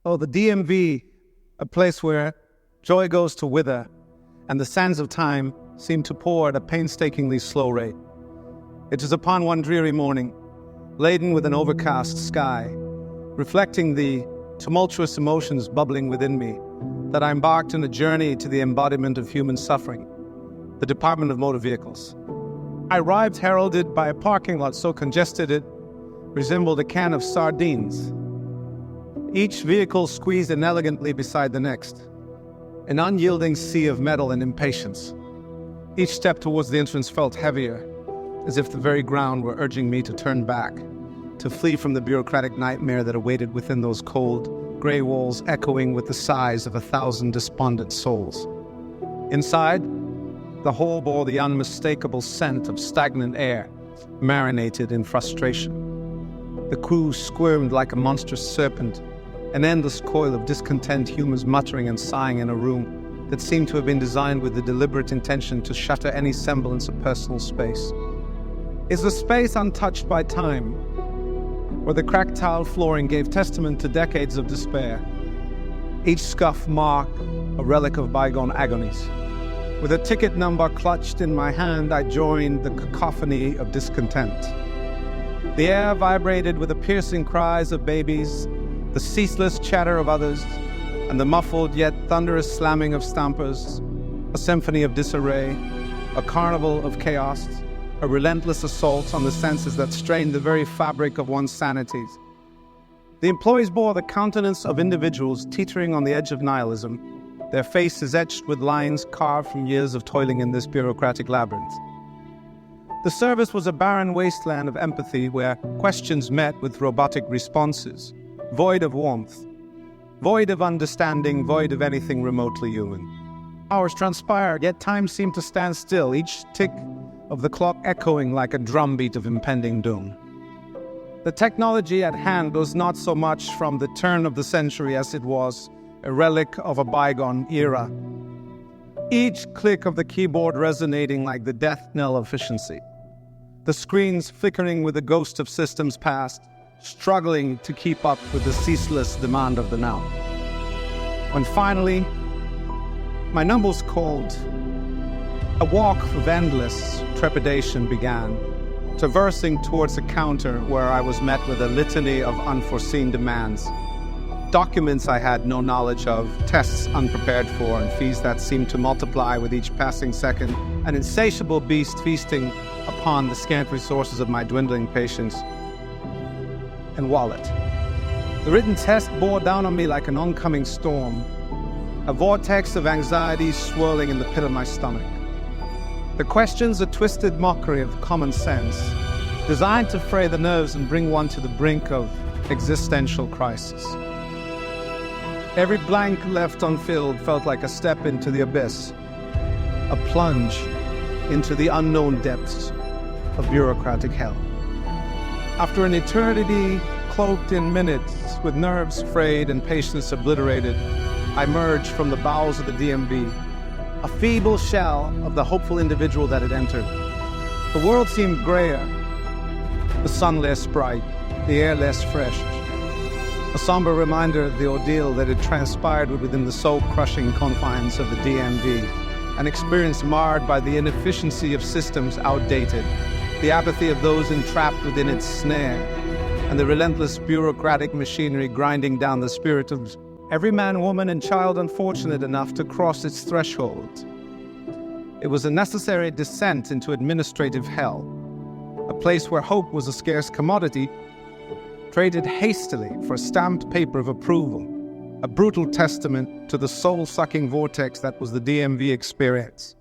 Oh, the DMV, a place where joy goes to wither and the sands of time seem to pour at a painstakingly slow rate. It is upon one dreary morning, laden with an overcast sky, reflecting the tumultuous emotions bubbling within me, that I embarked on a journey to the embodiment of human suffering, the Department of Motor Vehicles. I arrived heralded by a parking lot so congested it resembled a can of sardines. Each vehicle squeezed inelegantly beside the next, an unyielding sea of metal and impatience. Each step towards the entrance felt heavier, as if the very ground were urging me to turn back, to flee from the bureaucratic nightmare that awaited within those cold, gray walls echoing with the sighs of 1,000 despondent souls. Inside, the hall bore the unmistakable scent of stagnant air, marinated in frustration. The crew squirmed like a monstrous serpent, an endless coil of discontent humans muttering and sighing in a room that seemed to have been designed with the deliberate intention to shatter any semblance of personal space. Is the space untouched by time, where the cracked tile flooring gave testament to decades of despair, each scuff mark a relic of bygone agonies? With a ticket number clutched in my hand, I joined the cacophony of discontent. The air vibrated with the piercing cries of babies, the ceaseless chatter of others, and the muffled yet thunderous slamming of stampers, a symphony of disarray, a carnival of chaos, a relentless assault on the senses that strained the very fabric of one's sanities. The employees bore the countenance of individuals teetering on the edge of nihilism, their faces etched with lines carved from years of toiling in this bureaucratic labyrinth. The service was a barren wasteland of empathy where questions met with robotic responses, void of warmth, void of understanding, void of anything remotely human. Hours transpired, yet time seemed to stand still, each tick of the clock echoing like a drumbeat of impending doom. The technology at hand was not so much from the turn of the century as it was a relic of a bygone era. Each click of the keyboard resonating like the death knell of efficiency. The screens flickering with the ghost of systems past, struggling to keep up with the ceaseless demand of the now. When finally, my number was called, a walk of endless trepidation began, traversing towards a counter where I was met with a litany of unforeseen demands. Documents I had no knowledge of, tests unprepared for, and fees that seemed to multiply with each passing second, an insatiable beast feasting upon the scant resources of my dwindling patience and wallet. The written test bore down on me like an oncoming storm, a vortex of anxiety swirling in the pit of my stomach. The questions a twisted mockery of common sense, designed to fray the nerves and bring one to the brink of existential crisis. Every blank left unfilled felt like a step into the abyss, a plunge into the unknown depths of bureaucratic hell. After an eternity cloaked in minutes, with nerves frayed and patience obliterated, I emerged from the bowels of the DMV, a feeble shell of the hopeful individual that had entered. The world seemed grayer, the sun less bright, the air less fresh, a somber reminder of the ordeal that had transpired within the soul-crushing confines of the DMV, an experience marred by the inefficiency of systems outdated, the apathy of those entrapped within its snare, and the relentless bureaucratic machinery grinding down the spirit of every man, woman, and child unfortunate enough to cross its threshold. It was a necessary descent into administrative hell, a place where hope was a scarce commodity, traded hastily for a stamped paper of approval, a brutal testament to the soul-sucking vortex that was the DMV experience.